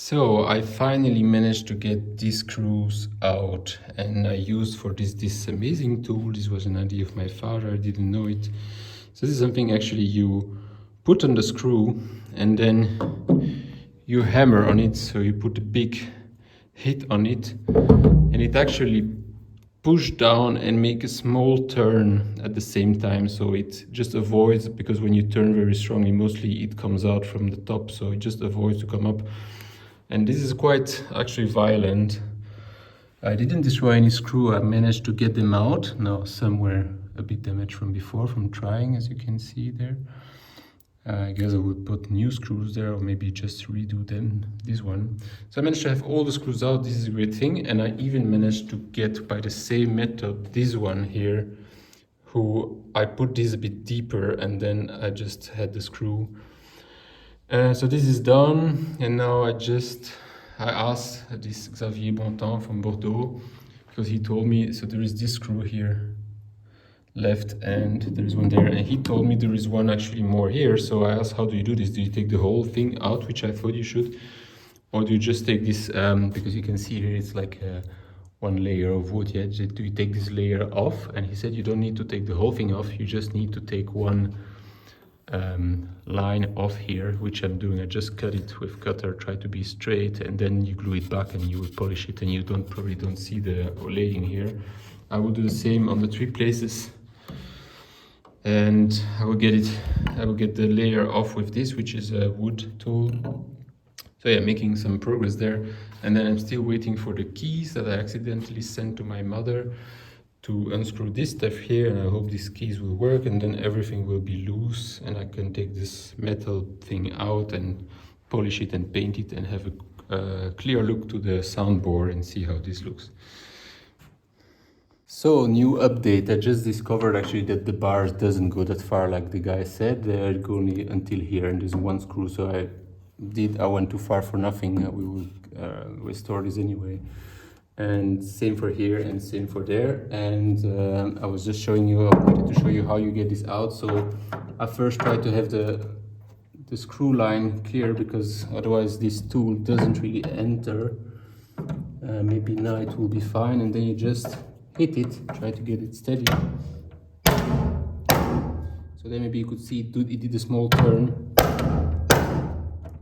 So I finally managed to get these screws out, and I used for this amazing tool. This was an idea of my father, I didn't know it. So this is something actually you put on the screw and then you hammer on it. So you put a big hit on it and it actually push down and make a small turn at the same time, so it just avoids, because when you turn very strongly mostly it comes out from the top, so it just avoids to come up. And this is quite actually violent. I didn't destroy any screw, I managed to get them out. Now some were a bit damaged from before, from trying, as you can see there. I guess I would put new screws there, or maybe just redo them, this one. So I managed to have all the screws out, this is a great thing. And I even managed to get, by the same method, this one here, who I put this a bit deeper and then I just had the screw. So this is done, and now I asked this Xavier Bontemps from Bordeaux, because he told me, so there is this screw here left and there is one there, and he told me there is one actually more here. So I asked, how do you do this? Do you take the whole thing out, which I thought you should, or do you just take this, because you can see here it's like one layer of wood, yeah? Do you take this layer off? And he said you don't need to take the whole thing off, you just need to take one line off here, which I'm doing. I just cut it with cutter, try to be straight, and then you glue it back and you will polish it, and you probably don't see the laying here. I will do the same on the 3 places, and I will get the layer off with this, which is a wood tool. So yeah, making some progress there. And then I'm still waiting for the keys that I accidentally sent to my mother to unscrew this stuff here, and I hope these keys will work, and then everything will be loose and I can take this metal thing out and polish it and paint it and have a clear look to the soundboard and see how this looks. So, new update. I just discovered actually that the bars doesn't go that far like the guy said. They go only until here, and there's one screw, so I went too far for nothing. We will restore this anyway. And same for here and same for there. And I was just showing you, I wanted to show you how you get this out. So I first try to have the screw line clear, because otherwise this tool doesn't really enter. Maybe now it will be fine, and then you just hit it, try to get it steady. So then maybe you could see it did a small turn.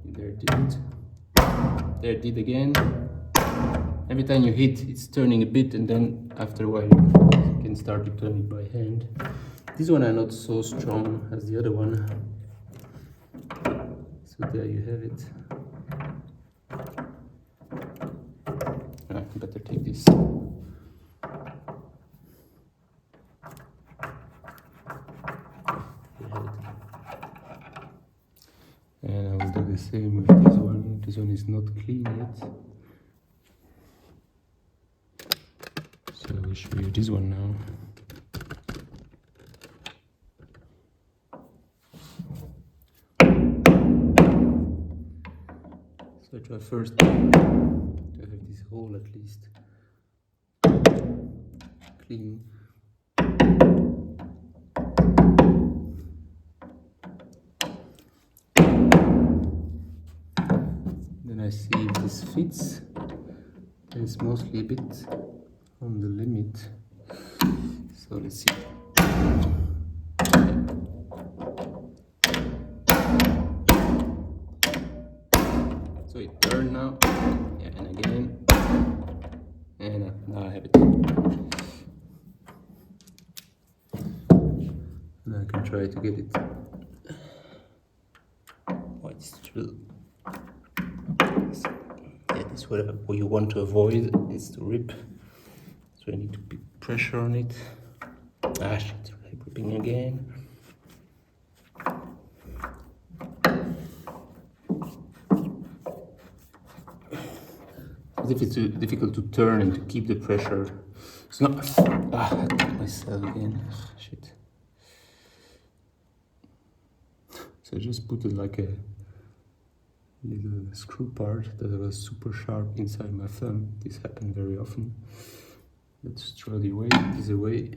There it didn't. There it did again. Every time you hit, it's turning a bit, and then after a while you can start to turn it by hand. This one are not so strong as the other one. So there you have it. I better take this. And I will do the same with this one. This one is not clean yet. So I will show you this one now. So I try first to have this hole at least clean. Then I see if this fits. It's mostly a bit on the limit. So let's see. So it turned now, yeah, and again, and now I have it. Now I can try to get it. Oh, it's still. Yeah, this is what you want to avoid, is to rip. So I need to put pressure on it. Ah shit, ripping again. It's difficult to turn and to keep the pressure. It's not. I cut myself again. Shit. So I just put it like a little screw part that was super sharp inside my thumb. This happened very often. Let's throw this away.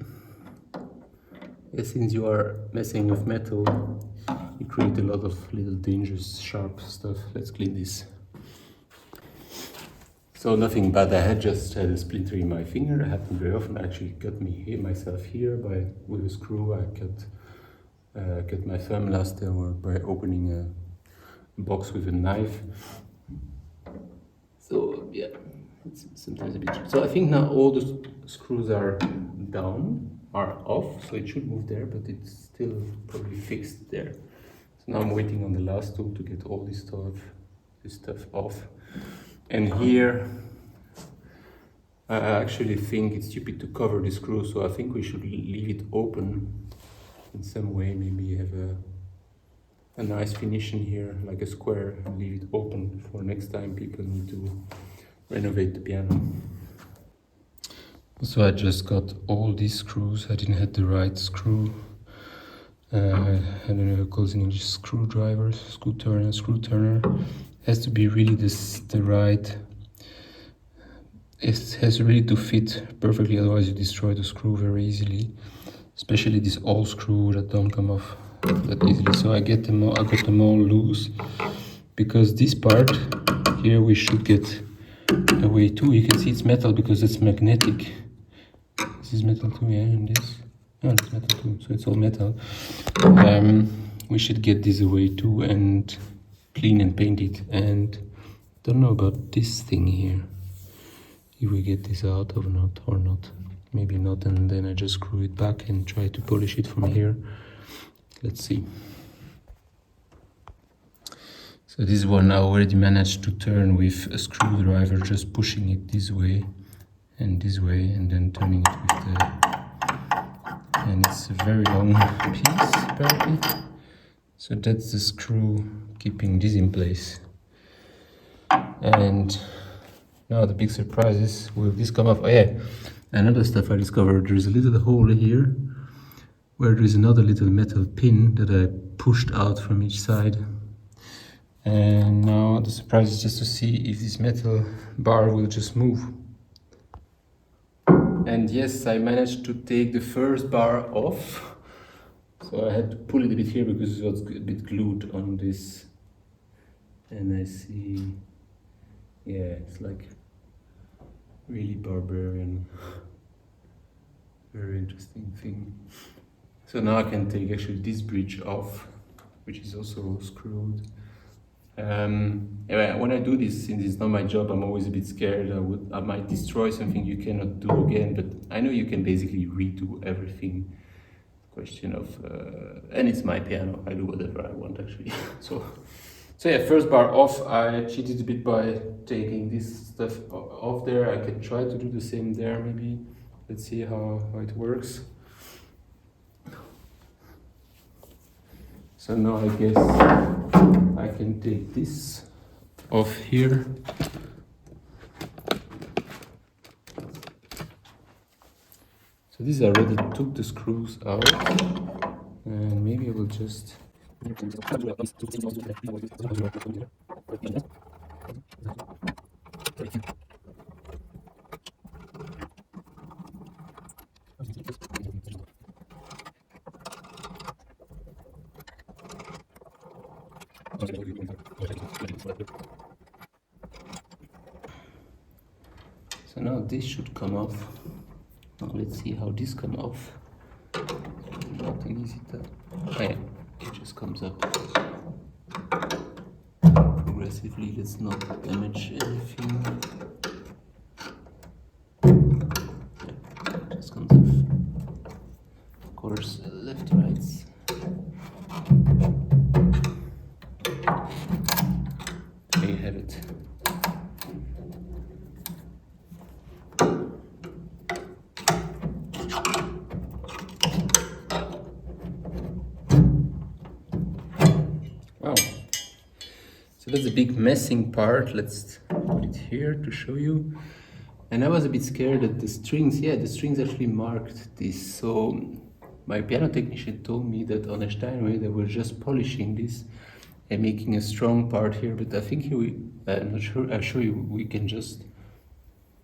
Yeah, since you are messing with metal, you create a lot of little dangerous, sharp stuff. Let's clean this. So nothing bad. I had just had a splinter in my finger. It happened very often. I actually cut myself here with a screw. I cut my thumb last time by opening a box with a knife. So yeah, it's sometimes a bit. So I think now all the screws are off. So it should move there, but it's still probably fixed there. So now I'm waiting on the last tool to get all this stuff off. And here, I actually think it's stupid to cover the screw, so I think we should leave it open in some way. Maybe have a nice finish in here, like a square, and leave it open for next time people need to renovate the piano. So I just got all these screws. I didn't have the right screw. I don't know how it calls in English, screw turner. Has to be really the right. It has really to fit perfectly, otherwise you destroy the screw very easily. Especially this old screw that don't come off that easily. So I got them all loose, because this part here we should get away too. You can see it's metal because it's magnetic. This is metal too, yeah, and this. No, it's metal too, so it's all metal. We should get this away too and clean and paint it. And don't know about this thing here, if we get this out or not. Maybe not, and then I just screw it back and try to polish it from here. Let's see. So this one I already managed to turn with a screwdriver, just pushing it this way, and then turning it with the... And it's a very long piece, apparently. So that's the screw keeping this in place. And now the big surprise is, will this come off? Oh yeah, another stuff I discovered, there is a little hole here where there is another little metal pin that I pushed out from each side. And now the surprise is just to see if this metal bar will just move. And yes, I managed to take the first bar off. So I had to pull it a bit here because it was a bit glued on this. And I see, yeah, it's like really barbarian. Very interesting thing. So now I can take actually this bridge off, which is also screwed. When I do this, since it's not my job, I'm always a bit scared. I might destroy something you cannot do again, but I know you can basically redo everything. Question of, and it's my piano, I do whatever I want actually. So yeah, first bar off. I cheated a bit by taking this stuff off there. I can try to do the same there maybe. Let's see how it works. So now I guess I can take this off here. So this I already took the screws out, and maybe I will just... So now this should come off. Now let's see how this comes off. Not an easy task. Oh yeah, it just comes up progressively. Let's not damage anything. Yeah, it just comes off. Of course, left, right. There you have it. Wow. So that's a big messing part. Let's put it here to show you. And I was a bit scared that the strings actually marked this. So my piano technician told me that on a Steinway they were just polishing this and making a strong part here, but I think I'm not sure, I'll show you, we can just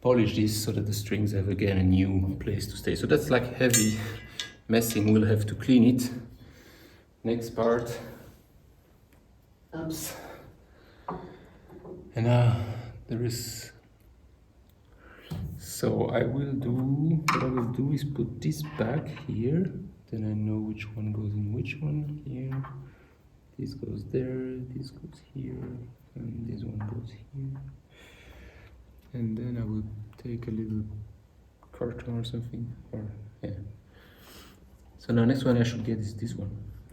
polish this so that the strings have again a new place to stay. So that's like heavy messing, we'll have to clean it. Next part. Oops. And now there is So what I will do is put this back here, then I know which one goes in which one here. This goes there, this goes here, and this one goes here. And then I will take a little carton or something, or yeah. So now next one I should get is this one.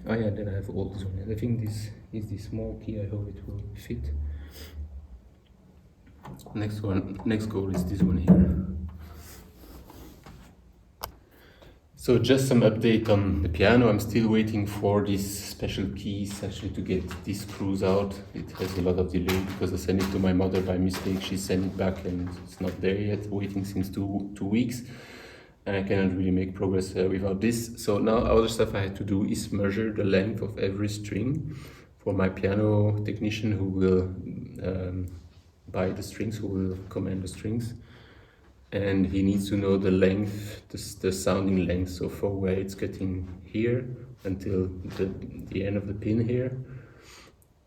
Oh yeah, then I have all this one. And I think this is the small key, I hope it will fit. Next goal is this one here. So just some update on the piano. I'm still waiting for these special keys actually to get these screws out. It has a lot of delay because I sent it to my mother by mistake. She sent it back and it's not there yet, waiting since two weeks. And I cannot really make progress without this. So now other stuff I had to do is measure the length of every string for my piano technician who will buy the strings, who will command the strings. And he needs to know the length, the sounding length, so from where it's getting here until the end of the pin here,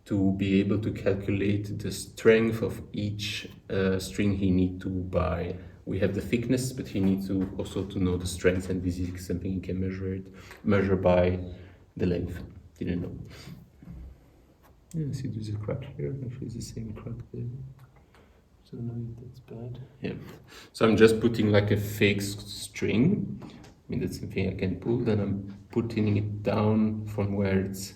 to be able to calculate the strength of each string he needs to buy. We have the thickness, but he needs to also to know the strength, and this is something he can measure by the length. Didn't know. Yeah, see there's a crack here, actually it's the same crack there. So now that's bad. Yeah. So I'm just putting like a fake string. I mean, that's something I can pull. Then I'm putting it down from where it's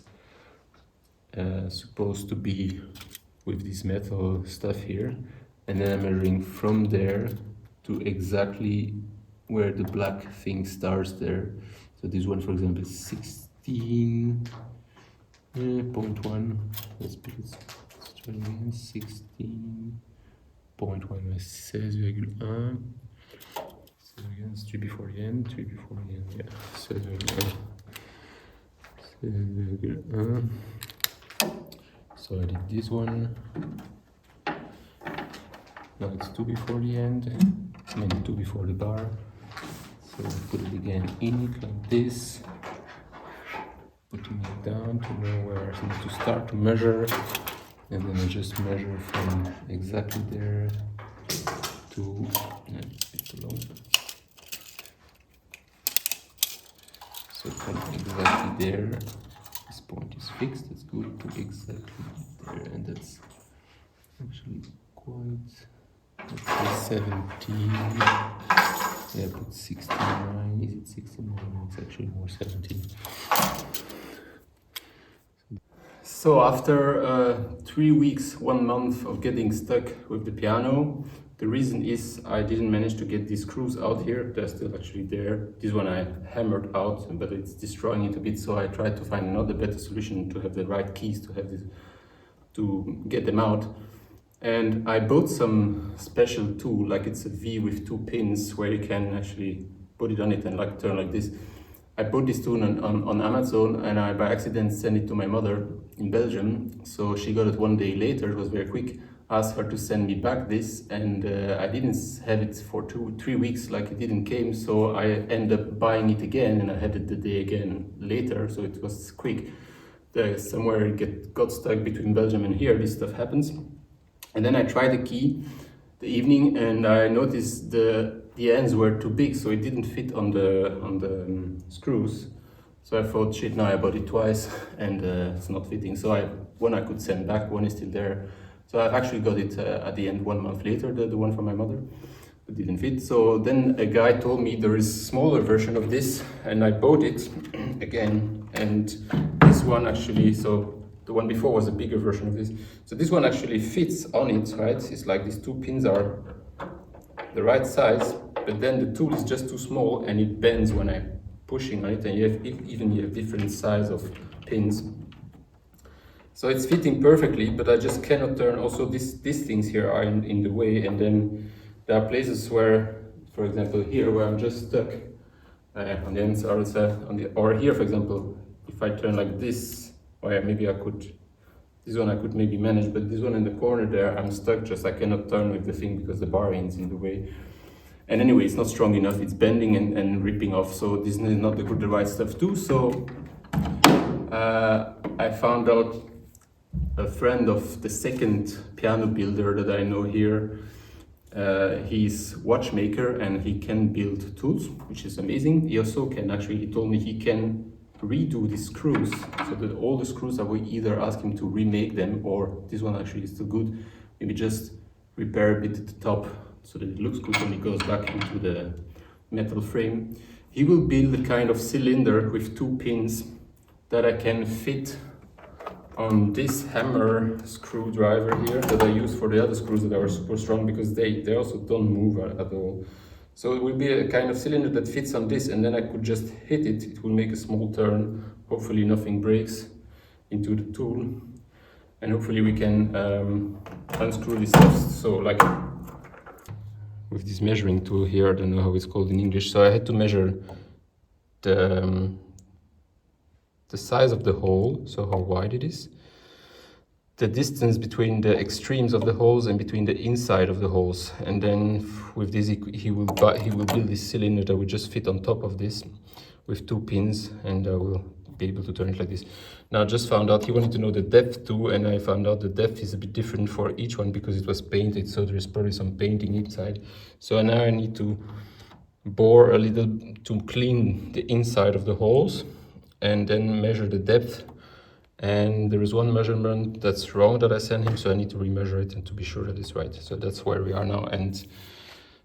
supposed to be with this metal stuff here. And then I'm measuring from there to exactly where the black thing starts there. So this one, for example, is 16.1. Let's try again. 16.1, 16,1. So again, it's 3 before the end, yeah. 16,1. So I did this one. Now it's 2 before the end, I mean 2 before the bar. So I put it again in it like this, putting it down to know where I need to start to measure. And then I just measure from exactly there to so from exactly there, this point is fixed, that's good, to exactly there, and that's actually quite, let's say 17, yeah, put 69, is it 69? It's actually more 17. So after 3 weeks, 1 month of getting stuck with the piano, the reason is I didn't manage to get these screws out here. They're still actually there. This one I hammered out, but it's destroying it a bit. So I tried to find another better solution to have the right keys to have this, to get them out. And I bought some special tool, like it's a V with 2 pins where you can actually put it on it and like turn like this. I bought this tool on Amazon, and I by accident sent it to my mother in Belgium. So she got it 1 day later, it was very quick. Asked her to send me back this, and I didn't have it for 2-3 weeks, like it didn't came. So I ended up buying it again, and I had it the day again later, so it was quick. Somewhere it got stuck between Belgium and here, this stuff happens. And then I tried the key the evening, and I noticed the ends were too big, so it didn't fit on the screws. So I thought, shit, now I bought it twice, and it's not fitting. So one I could send back, one is still there. So I've actually got it at the end 1 month later, the one from my mother. It didn't fit. So then a guy told me there is a smaller version of this, and I bought it again. And this one actually, so the one before was a bigger version of this. So this one actually fits on it, right? It's like these 2 pins are the right size, but then the tool is just too small and it bends when I'm pushing on it, and you have different size of pins. So it's fitting perfectly, but I just cannot turn. Also, these things here are in the way, and then there are places where, for example, here where I'm just stuck on the ends, or here, for example, if I turn like this, or yeah, maybe I could. This one I could maybe manage, but this one in the corner there, I'm stuck. Just I cannot turn with the thing because the bar ends in the way. And anyway, it's not strong enough. It's bending and ripping off. So this is not the right stuff too. So I found out a friend of the second piano builder that I know here he's watchmaker and he can build tools, which is amazing. He also can actually, he told me he can redo the screws, so that all the screws I will either ask him to remake them, or this one actually is still good, maybe just repair a bit at the top so that it looks good when it goes back into the metal frame. He will build a kind of cylinder with 2 pins that I can fit on this hammer screwdriver here that I use for the other screws that are super strong, because they also don't move at all. So it will be a kind of cylinder that fits on this, and then I could just hit it. It will make a small turn. Hopefully nothing breaks into the tool. And hopefully we can unscrew this stuff. So like with this measuring tool here, I don't know how it's called in English. So I had to measure the size of the hole, so how wide it is, the distance between the extremes of the holes and between the inside of the holes, and then with this he will build this cylinder that will just fit on top of this with 2 pins, and I will be able to turn it like this. Now I just found out he wanted to know the depth too, and I found out the depth is a bit different for each one because it was painted, so there is probably some painting inside. So now I need to bore a little to clean the inside of the holes and then measure the depth. And there is one measurement that's wrong that I sent him, so I need to remeasure it and to be sure that it's right. So that's where we are now, and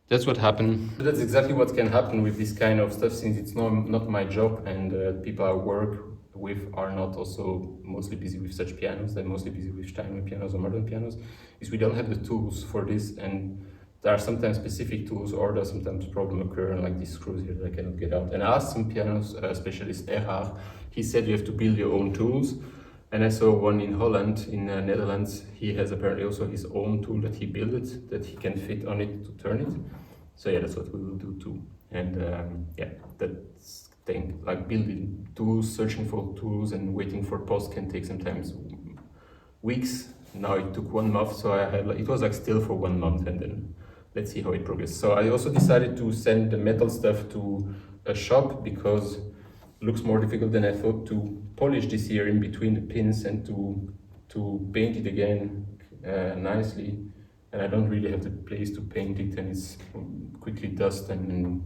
that's what happened. That's exactly what can happen with this kind of stuff, since it's not my job, and people I work with are not also mostly busy with such pianos. They're mostly busy with Steinway pianos or modern pianos. Is we don't have the tools for this, and there are sometimes specific tools, or there's sometimes problem occur, like these screws here that I cannot get out. And I asked some pianos specialist Erhard. He said you have to build your own tools. And I saw one in Holland, in Netherlands. He has apparently also his own tool that he built, that he can fit on it to turn it. So yeah, that's what we will do too. And yeah, that's thing, like building tools, searching for tools and waiting for post can take sometimes weeks. Now it took 1 month, so I had it was like still for 1 month, and then let's see how it progresses. So I also decided to send the metal stuff to a shop because it looks more difficult than I thought to polish this here in between the pins and to paint it again nicely. And I don't really have the place to paint it, and it's quickly dust and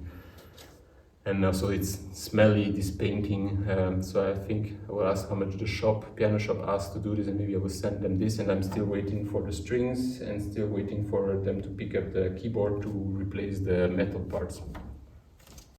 also it's smelly, this painting. So I think I will ask how much the piano shop asked to do this, and maybe I will send them this. And I'm still waiting for the strings and still waiting for them to pick up the keyboard to replace the metal parts.